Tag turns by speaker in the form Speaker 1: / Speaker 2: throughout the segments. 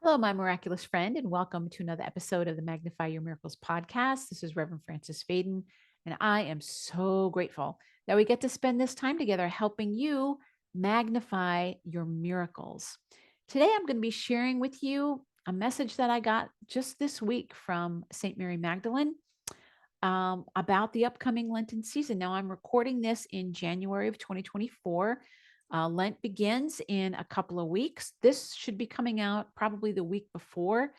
Speaker 1: Hello, my miraculous friend, and welcome to another episode of the Magnify Your Miracles podcast. This is Reverend Francis Faden, and I am so grateful that we get to spend this time together helping you magnify your miracles. Today, I'm going to be sharing with you a message that I got just this week from St. Mary Magdalene about the upcoming Lenten season. Now, I'm recording this in January of 2024. Lent begins in a couple of weeks. This should be coming out probably the week before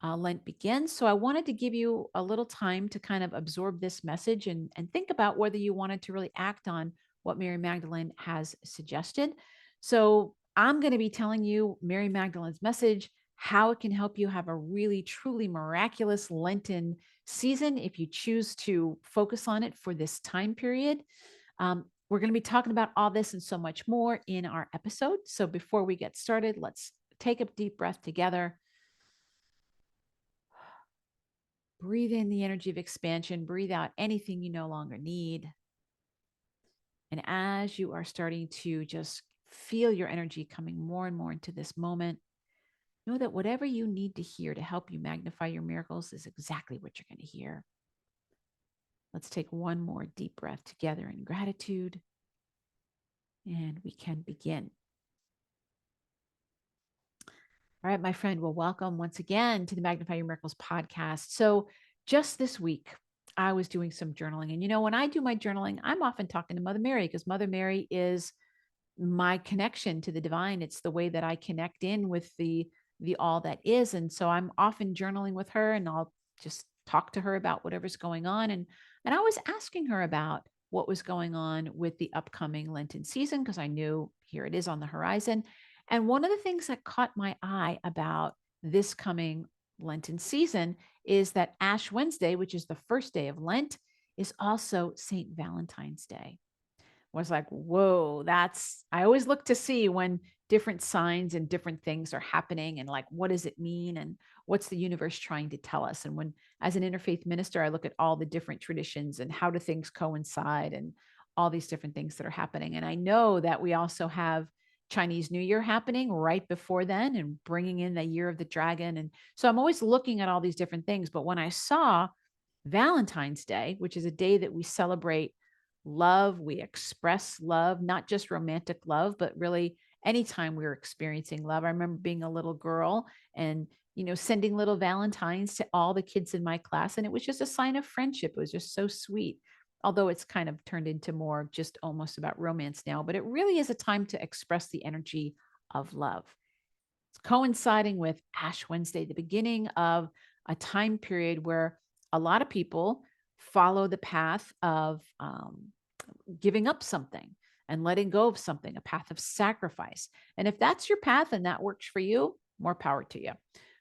Speaker 1: Lent begins. So I wanted to give you a little time to kind of absorb this message and think about whether you wanted to really act on what Mary Magdalene has suggested. So I'm going to be telling you Mary Magdalene's message, how it can help you have a really, truly miraculous Lenten season if you choose to focus on it for this time period. We're going to be talking about all this and so much more in our episode. So before we get started, let's take a deep breath together. Breathe in the energy of expansion. Breathe out anything you no longer need. And as you are starting to just feel your energy coming more and more into this moment, know that whatever you need to hear to help you magnify your miracles is exactly what you're going to hear. Let's take one more deep breath together in gratitude, and we can begin. All right, my friend. Well, welcome once again to the Magnify Your Miracles podcast. So, just this week, I was doing some journaling. And when I do my journaling, I'm often talking to Mother Mary because Mother Mary is my connection to the divine. It's the way that I connect in with the all that is. And so I'm often journaling with her, and I'll just talk to her about whatever's going on. And I was asking her about what was going on with the upcoming Lenten season because I knew here it is on the horizon. And one of the things that caught my eye about this coming Lenten season is that Ash Wednesday, which is the first day of Lent, is also St. Valentine's Day. Was like, whoa, I always look to see when different signs and different things are happening and like, what does it mean? And what's the universe trying to tell us? And when, as an interfaith minister, I look at all the different traditions and how do things coincide and all these different things that are happening. And I know that we also have Chinese New Year happening right before then and bringing in the year of the dragon. And so I'm always looking at all these different things. But when I saw Valentine's Day, which is a day that we celebrate love, we express love, not just romantic love, but really anytime we were experiencing love. I remember being a little girl and sending little Valentines to all the kids in my class, and it was just a sign of friendship. It was just so sweet. Although it's kind of turned into more just almost about romance now, but it really is a time to express the energy of love. It's coinciding with Ash Wednesday, the beginning of a time period where a lot of people follow the path of giving up something and letting go of something, a path of sacrifice. And if that's your path and that works for you, more power to you.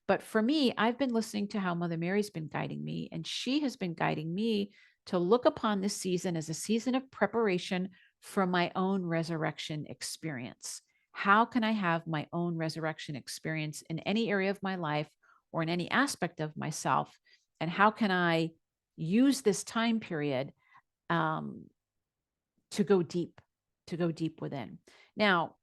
Speaker 1: But for me, I've been listening to how Mother Mary's been guiding me, and she has been guiding me to look upon this season as a season of preparation for my own resurrection experience. How can I have my own resurrection experience in any area of my life or in any aspect of myself? And how can I use this time period um, to go deep, within? Now,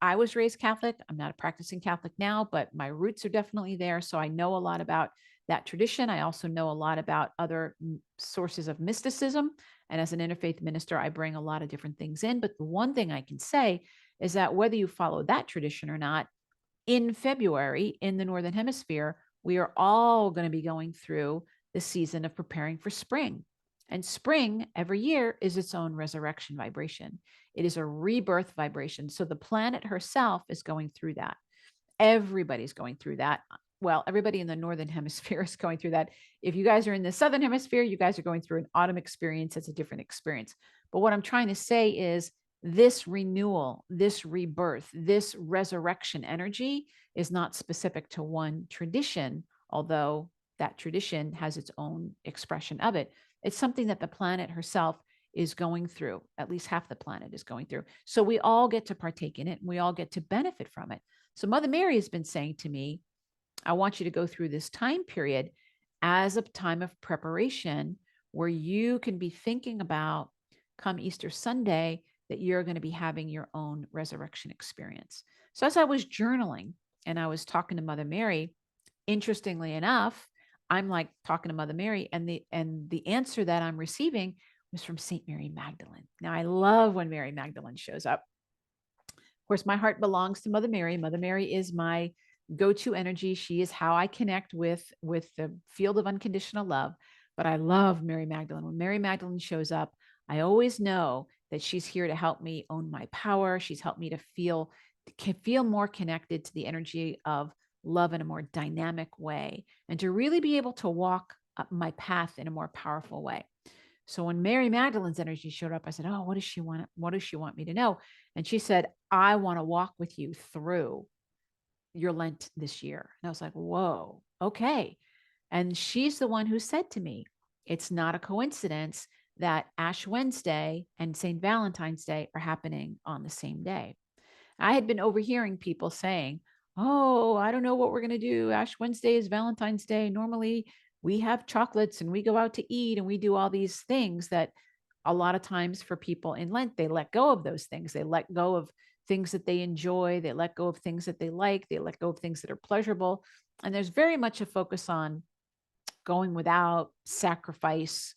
Speaker 1: I was raised Catholic. I'm not a practicing Catholic now, but my roots are definitely there. So I know a lot about that tradition. I also know a lot about other sources of mysticism. And as an interfaith minister, I bring a lot of different things in. But the one thing I can say is that whether you follow that tradition or not, in February in the Northern Hemisphere, we are all going to be going through the season of preparing for spring. And spring every year is its own resurrection vibration. It is a rebirth vibration. So the planet herself is going through that. Everybody's going through that. Well, everybody in the Northern Hemisphere is going through that. If you guys are in the Southern Hemisphere, you guys are going through an autumn experience. It's a different experience. But what I'm trying to say is this renewal, this rebirth, this resurrection energy is not specific to one tradition, although that tradition has its own expression of it. It's something that the planet herself is going through. At least half the planet is going through. So we all get to partake in it and we all get to benefit from it. So Mother Mary has been saying to me, I want you to go through this time period as a time of preparation where you can be thinking about come Easter Sunday that you're going to be having your own resurrection experience. So as I was journaling and I was talking to Mother Mary. Interestingly enough, I'm like talking to Mother Mary, and the answer that I'm receiving was from Saint Mary Magdalene. Now I love when Mary Magdalene shows up. Of course, my heart belongs to Mother Mary. Mother Mary is my go-to energy. She is how I connect with the field of unconditional love. But I love Mary Magdalene. When Mary Magdalene shows up, I always know that she's here to help me own my power. She's helped me to feel more connected to the energy of love in a more dynamic way, and to really be able to walk up my path in a more powerful way. So when Mary Magdalene's energy showed up, I said, "Oh, what does she want? What does she want me to know?" And she said, "I want to walk with you through your Lent this year." And I was like, "Whoa, okay." And she's the one who said to me, "It's not a coincidence that Ash Wednesday and St. Valentine's Day are happening on the same day." I had been overhearing people saying, "Oh, I don't know what we're going to do. Ash Wednesday is Valentine's Day. Normally we have chocolates and we go out to eat and we do all these things that a lot of times for people in Lent, they let go of those things. They let go of things that they enjoy. They let go of things that they like. They let go of things that are pleasurable. And there's very much a focus on going without, sacrifice,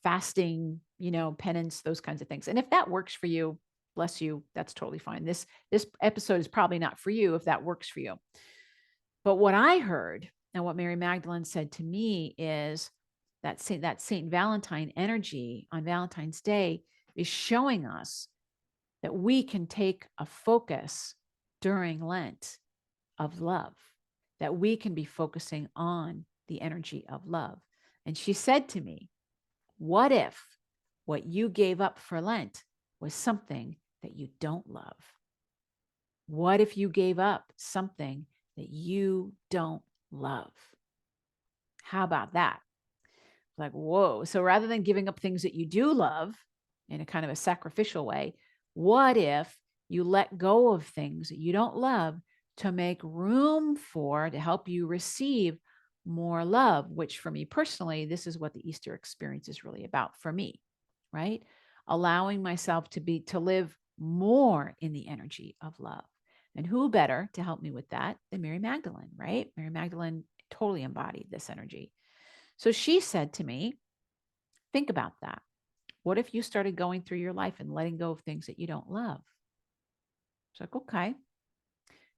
Speaker 1: fasting, penance, those kinds of things. And if that works for you, bless you, that's totally fine. This episode is probably not for you if that works for you. But what I heard and what Mary Magdalene said to me is that Saint Valentine energy on Valentine's Day is showing us that we can take a focus during Lent of love, that we can be focusing on the energy of love. And she said to me, "What if what you gave up for Lent was something that you don't love? What if you gave up something that you don't love? How about that?" Like, whoa. So rather than giving up things that you do love in a kind of a sacrificial way, what if you let go of things that you don't love to make room for, to help you receive more love, which for me personally, this is what the Easter experience is really about for me, right? Allowing myself to live more in the energy of love. And who better to help me with that than Mary Magdalene, right? Mary Magdalene totally embodied this energy. So she said to me, "Think about that. What if you started going through your life and letting go of things that you don't love?" It's like, okay.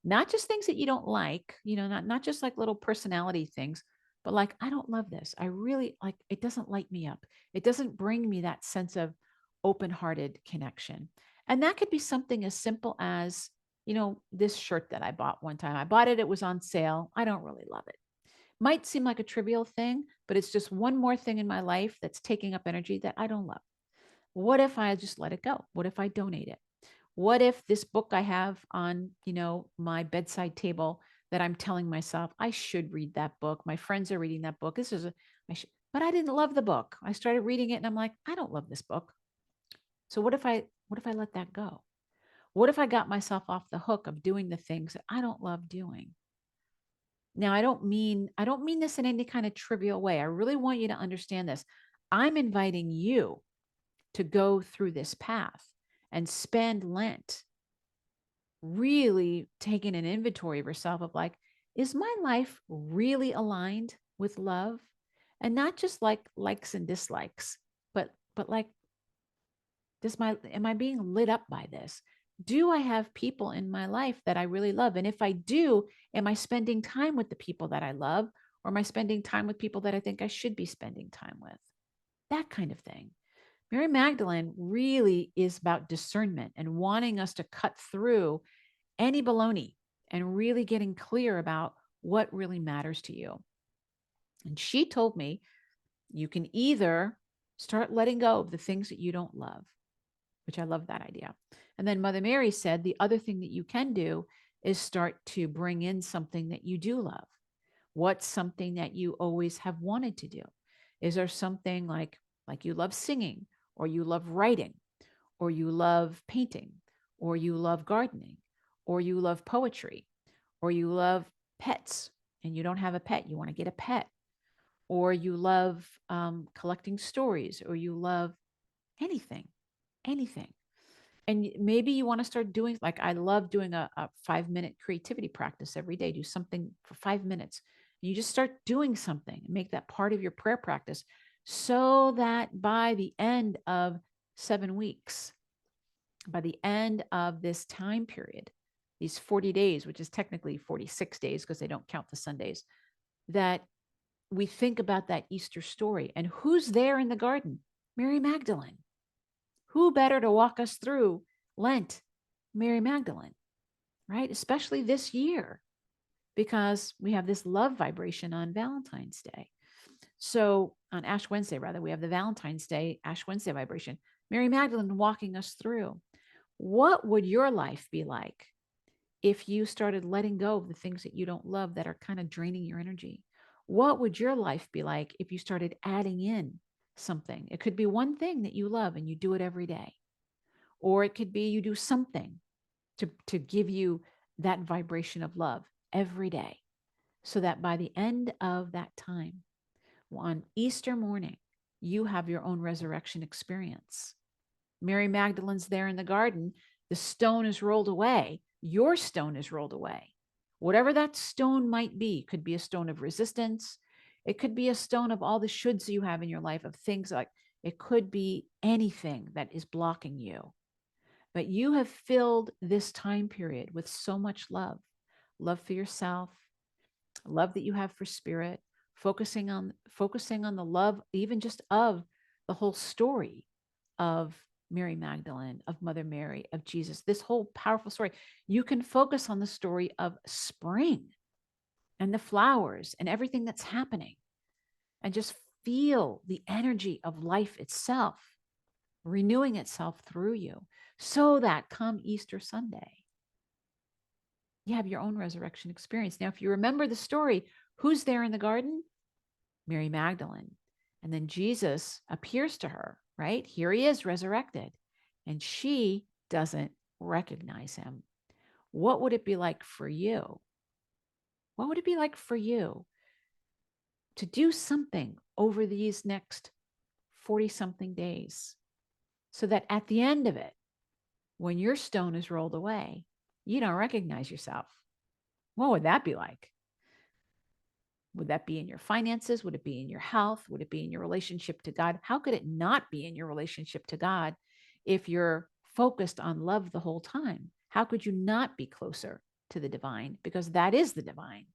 Speaker 1: Not just things that you don't like, not just like little personality things, but like, I don't love this. I really like, it doesn't light me up. It doesn't bring me that sense of open-hearted connection. And that could be something as simple as, this shirt that I bought one time. I bought it, it was on sale. I don't really love it. Might seem like a trivial thing, but it's just one more thing in my life that's taking up energy that I don't love. What if I just let it go? What if I donate it? What if this book I have on, my bedside table that I'm telling myself I should read that book. My friends are reading that book. But I didn't love the book. I started reading it and I'm like, I don't love this book. So what if I let that go? What if I got myself off the hook of doing the things that I don't love doing? Now, I don't mean this in any kind of trivial way. I really want you to understand this. I'm inviting you to go through this path and spend Lent really taking an inventory of yourself of like, is my life really aligned with love? And not just like likes and dislikes, but like, am I being lit up by this? Do I have people in my life that I really love? And if I do, am I spending time with the people that I love? Or am I spending time with people that I think I should be spending time with? That kind of thing. Mary Magdalene really is about discernment and wanting us to cut through any baloney and really getting clear about what really matters to you. And she told me you can either start letting go of the things that you don't love, which I love that idea. And then Mother Mary said the other thing that you can do is start to bring in something that you do love. What's something that you always have wanted to do? Is there something like you love singing, or you love writing, or you love painting, or you love gardening, or you love poetry, or you love pets and you don't have a pet, you want to get a pet, or you love collecting stories, or you love anything, anything. And maybe you want to start doing, like, I love doing a 5-minute creativity practice every day. Do something for 5 minutes. You just start doing something and make that part of your prayer practice, so that by the end of 7 weeks, by the end of this time period, these 40 days, which is technically 46 days because they don't count the Sundays, that we think about that Easter story. And who's there in the garden? Mary Magdalene. Who better to walk us through Lent? Mary Magdalene, right? Especially this year, because we have this love vibration on Valentine's Day. So on Ash Wednesday, rather, we have the Valentine's Day, Ash Wednesday vibration. Mary Magdalene walking us through. What would your life be like if you started letting go of the things that you don't love that are kind of draining your energy? What would your life be like if you started adding in something? It could be one thing that you love and you do it every day. Or it could be you do something to give you that vibration of love every day, so that by the end of that time, on Easter morning, you have your own resurrection experience. Mary Magdalene's there in the garden. The stone is rolled away. Your stone is rolled away. Whatever that stone might be, could be a stone of resistance. It could be a stone of all the shoulds you have in your life, of things like, it could be anything that is blocking you. But you have filled this time period with so much love, love for yourself, love that you have for spirit, focusing on the love, even just of the whole story of Mary Magdalene, of Mother Mary, of Jesus, this whole powerful story. You can focus on the story of spring and the flowers and everything that's happening, and just feel the energy of life itself renewing itself through you, so that come Easter Sunday, you have your own resurrection experience. Now, if you remember the story, who's there in the garden? Mary Magdalene. And then Jesus appears to her, right? Here he is resurrected. And she doesn't recognize him. What would it be like for you? What would it be like for you to do something over these next 40 something days, so that at the end of it, when your stone is rolled away, you don't recognize yourself? What would that be like? Would that be in your finances? Would it be in your health? Would it be in your relationship to God? How could it not be in your relationship to God if you're focused on love the whole time? How could you not be closer to the divine? Because that is the divine.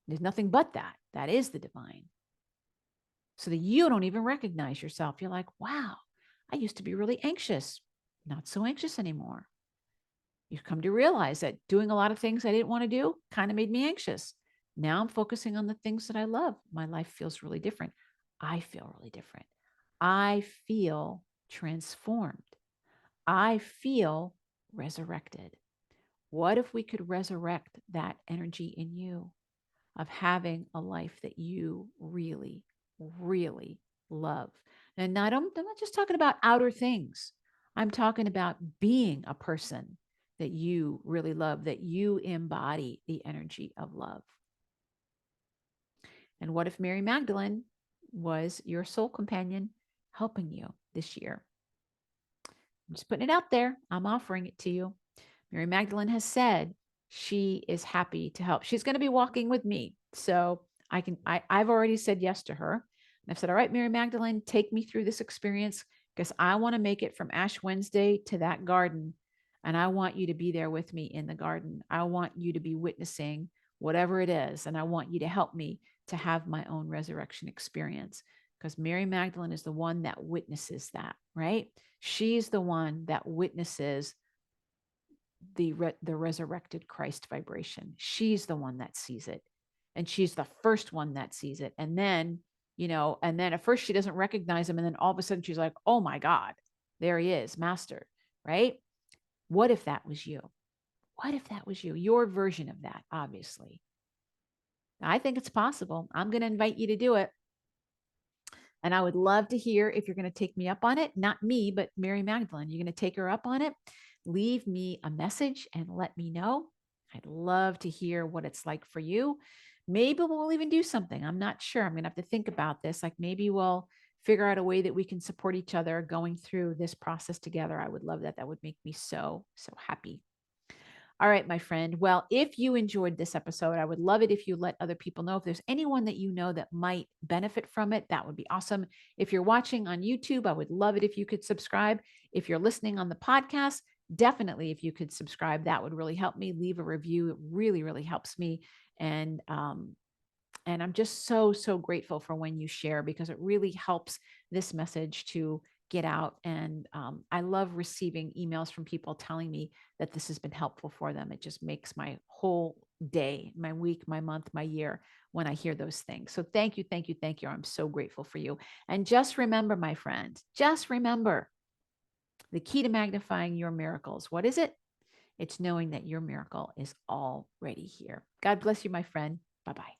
Speaker 1: There's nothing but that. That is the divine. So that you don't even recognize yourself. You're like, wow, I used to be really anxious. Not so anxious anymore. You come to realize that doing a lot of things I didn't want to do kind of made me anxious. Now I'm focusing on the things that I love. My life feels really different. I feel really different. I feel transformed. I feel resurrected. What if we could resurrect that energy in you of having a life that you really, really love? And I'm not just talking about outer things. I'm talking about being a person that you really love, that you embody the energy of love. And what if Mary Magdalene was your soul companion helping you this year? I'm just putting it out there. I'm offering it to you. Mary Magdalene has said she is happy to help. She's going to be walking with me. So I've already said yes to her. And I've said, all right, Mary Magdalene, take me through this experience, because I want to make it from Ash Wednesday to that garden. And I want you to be there with me in the garden. I want you to be witnessing whatever it is. And I want you to help me to have my own resurrection experience, because Mary Magdalene is the one that witnesses that, right? She's the one that witnesses the resurrected Christ vibration. She's the one that sees it. And she's the first one that sees it. And then, and then at first she doesn't recognize him. And then all of a sudden she's like, oh my God, there he is, master, right? What if that was you? What if that was you? Your version of that, obviously. I think it's possible. I'm going to invite you to do it. And I would love to hear if you're going to take me up on it. Not me, but Mary Magdalene. You're going to take her up on it. Leave me a message and let me know. I'd love to hear what it's like for you. Maybe we'll even do something. I'm not sure. I'm going to have to think about this. Like maybe we'll figure out a way that we can support each other going through this process together. I would love that. That would make me so, so happy. All right, my friend. Well, if you enjoyed this episode, I would love it if you let other people know. If there's anyone that you know that might benefit from it, that would be awesome. If you're watching on YouTube, I would love it if you could subscribe. If you're listening on the podcast, definitely if you could subscribe, that would really help me. Leave a review. It really, really helps me. And I'm just so, so grateful for when you share, because it really helps this message to get out. And I love receiving emails from people telling me that this has been helpful for them. It just makes my whole day, my week, my month, my year when I hear those things. So thank you, thank you, thank you. I'm so grateful for you. And just remember, my friend, just remember the key to magnifying your miracles. What is it? It's knowing that your miracle is already here. God bless you, my friend. Bye bye.